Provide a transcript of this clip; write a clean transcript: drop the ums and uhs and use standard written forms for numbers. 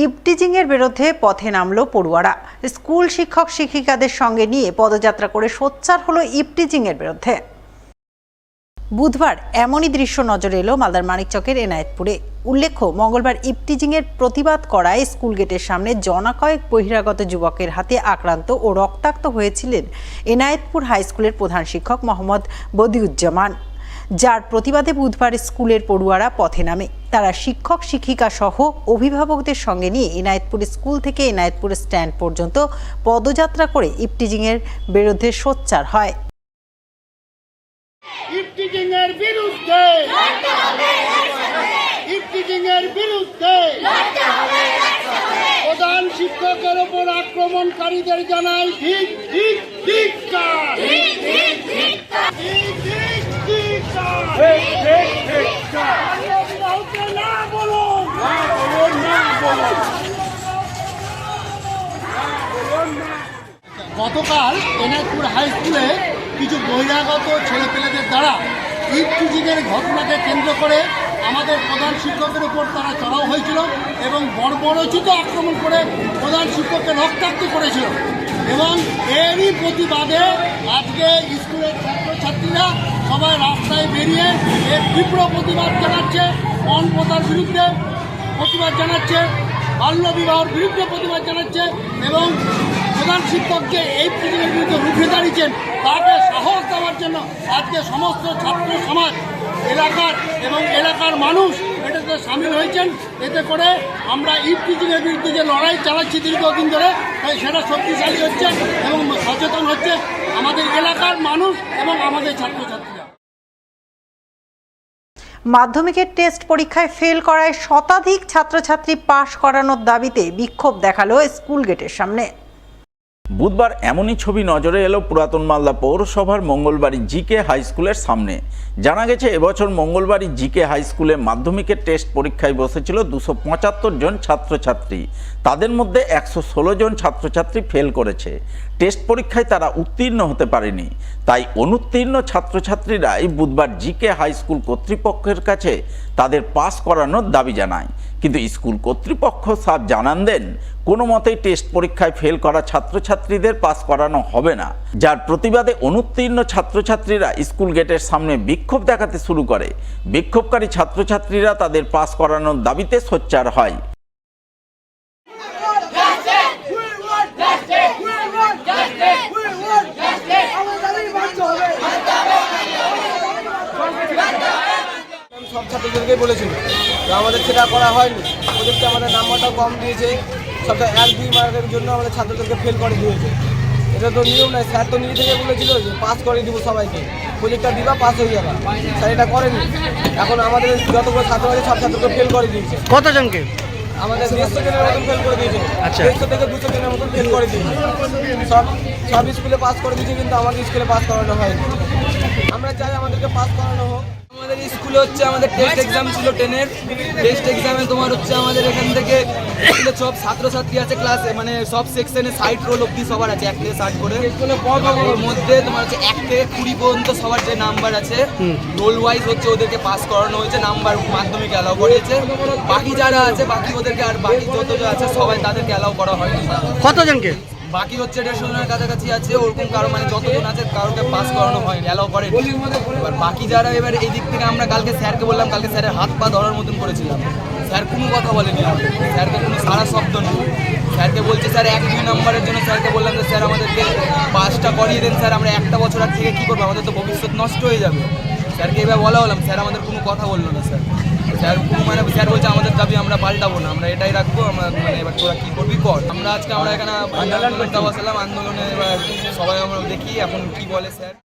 ইভটিজিংয়ের বিরুদ্ধে পথে নামলো পড়ুয়ারা। স্কুল শিক্ষক শিক্ষিকাদের সঙ্গে নিয়ে পদযাত্রা করে সোচ্চার হলো ইভটিজিংয়ের বিরুদ্ধে। বুধবার এমনই দৃশ্য নজরে এলো মালদার মানিকচকের এনায়েতপুরে। উল্লেখ্য, মঙ্গলবার ইভটিজিংয়ের প্রতিবাদ করায় স্কুল গেটের সামনে জনাকয়েক বহিরাগত যুবকের হাতে আক্রান্ত ও রক্তাক্ত হয়েছিলেন এনায়েতপুর হাই স্কুলের প্রধান শিক্ষক মোহাম্মদ বদিউজ্জামান, যার প্রতিবাদে বুধবার স্কুলের পড়ুয়ারা পথে নামে। তারা শিক্ষক শিক্ষিকা সহ অভিভাবকদের সঙ্গে নিয়ে এনায়েতপুর স্কুল থেকে এনায়েতপুর স্ট্যান্ড পর্যন্ত পদযাত্রা করে ইভটিজিংয়ের বিরুদ্ধে সোচ্চার হয়। ইভটিজিংয়ের বিরুদ্ধে লড়তে হবে, ইভটিজিংয়ের বিরুদ্ধে লড়তে হবে, প্রধান শিক্ষকের উপর আক্রমণকারীদের জানাই ঠিক ঠিক ধিক্কার, ঠিক ঠিক ধিক্কার, ঠিক ঠিক ধিক্কার, ঠিক ঠিক ধিক্কার। না বলুন, না বলুন, না বলুন। গতকাল এনায়েতপুর হাই স্কুলে কিছু বহিরাগত ছেলেপেলেদের দ্বারা ইভটিজিংয়ের ঘটনাকে কেন্দ্র করে আমাদের প্রধান শিক্ষকের উপর তারা চড়াও হয়েছিল এবং বর্বরোচিত আক্রমণ করে প্রধান শিক্ষককে রক্তাক্ত করেছিল। এবং এরই প্রতিবাদে আজকে স্কুলের ছাত্রছাত্রীরা সবাই রাস্তায় বেরিয়ে এর তীব্র প্রতিবাদ জানাচ্ছে, পণ প্রথার বিরুদ্ধে প্রতিবাদ জানাচ্ছে, বাল্যবিবাহের বিরুদ্ধে প্রতিবাদ জানাচ্ছে এবং প্রধান শিক্ষককে এই ইভটিজিংয়ের বিরুদ্ধে রুখে দাঁড়িয়েছেন তাকে সাহস দেওয়ার জন্য আজকে সমস্ত ছাত্র সমাজ এলাকার মানুষ এটাতে সামিল হয়েছেন। এতে করে আমরা ইভটিজিংয়ের বিরুদ্ধে যে লড়াই চালাচ্ছি দীর্ঘদিন ধরে সেটা শক্তিশালী হচ্ছে এবং সচেতন হচ্ছে আমাদের এলাকার মানুষ এবং আমাদের ছাত্রছাত্রীরা। মাধ্যমিকের টেস্ট পরীক্ষায় ফেল করায় শতাধিক ছাত্রছাত্রী পাশ করানোর দাবিতে বিক্ষোভ দেখালো স্কুল গেটের সামনে। বুধবার এমনই ছবি নজরে এলো পুরাতন মালদা পৌরসভার মঙ্গলবাড়ি জিকে হাই স্কুলের সামনে। জানা গেছে, এবছর মঙ্গলবাড়ি জিকে হাই স্কুলে মাধ্যমিকের টেস্ট পরীক্ষায় বসেছিল 275 জন ছাত্রছাত্রী। তাদের মধ্যে 116 জন ছাত্রছাত্রী ফেল করেছে। টেস্ট পরীক্ষায় তারা উত্তীর্ণ হতে পারেনি। তাই অনুত্তীর্ণ ছাত্রছাত্রীরাই বুধবার জিকে হাই স্কুল কর্তৃপক্ষের কাছে তাদের পাস করানোর দাবি জানায়। কিন্তু স্কুল কর্তৃপক্ষ সাফ জানান দেন, কোনো মতেই টেস্ট পরীক্ষায় ফেল করা ছাত্রছাত্রীদের পাস করানো হবে না। যার প্রতিবাদে অনুত্তীর্ণ ছাত্রছাত্রীরা স্কুল গেটের সামনে বিক্ষোভ দেখাতে শুরু করে। বিক্ষোভকারী ছাত্রছাত্রীরা তাদের পাস করানোর দাবিতে সোচ্চার হয়। সব ছাত্রদেরকেই বলেছিল আমাদের সেটা করা হয়নি, ওদেরকে আমাদের নাম্বারটা কম দিয়েছে, সবটা 1-2 মার্কের জন্য আমাদের ছাত্রদেরকে ফেল করে দিয়েছে। এটা তো নিয়ম নয়, স্যার তো নিজে থেকে বলেছিল যে পাস করে দিব সবাইকে, প্রজেক্টটা দিবা পাস হয়ে যাবে। স্যার এটা করেনি। এখন আমাদের যতগুলো ছাত্র আছে সব ছাত্রকে ফেল করে দিয়েছে। কতজনকে? আমাদের 150 জনের মতন ফেল করে দিয়েছে। 150 থেকে 200 জনের মতন ফেল করে দিয়েছে। সব স্কুলে পাস করে দিয়েছে, কিন্তু আমাদের স্কুলে পাস করানো হয়নি। আমরা চাই আমাদেরকে পাস করানো হোক। আমাদের স্কুলে হচ্ছে আমাদের টেস্ট এক্সাম ছিল 10-এর। টেস্ট এক্সামে তোমার হচ্ছে আমাদের এখান থেকে স্কুলে সব ছাত্রছাত্রী আছে, ক্লাসে মানে সব সেকশনে 60 রোল অব্দি সবার আছে, 1 থেকে 60 করে। ওর মধ্যে তোমার হচ্ছে 1 থেকে 20 পর্যন্ত সবার যে নাম্বার আছে রোল ওয়াইজ হচ্ছে ওদেরকে পাস করানো হয়েছে, নাম্বার মাধ্যমিক অ্যালাউ করেছে। বাকি যারা আছে বাকি ওদেরকে আর বাকি যত যা আছে সবাই তাদেরকে অ্যালাউ করা হয়নি। কতজনকে? বাকি হচ্ছে 150 জনের কাছাকাছি আছে, ওরকম কারো মানে যতজন আছে কারোকে পাস করানো হয়নি, অ্যালাউ করেনি। এবার বাকি যারা এবার এই দিক থেকে আমরা কালকে স্যারকে বললাম, কালকে স্যারের হাত পা ধরার মতন করেছিলাম, স্যার কোনো কথা বলেনি, স্যারকে কোনো সারা শব্দ নেই। স্যারকে বলছে স্যার 1-2 নম্বরের জন্য স্যারকে বললাম যে স্যার আমাদেরকে পাসটা করিয়ে দেন স্যার, আমরা একটা বছর আর থেকে কী করবো, আমাদের তো ভবিষ্যৎ নষ্ট হয়ে যাবে। স্যারকে এবার বলা হলাম, স্যার আমাদের কোনো কথা বললো না। স্যার মানে স্যার বলছে আমাদের দাবি আমরা পাল্টাবো না, আমরা এটাই রাখবো, আমরা মানে এবার তোরা কী করবি কর। আমরা এখানে আন্দোলন করতে বসলাম, আন্দোলনে এবার সবাই আমরা দেখি এখন কি বলে স্যার।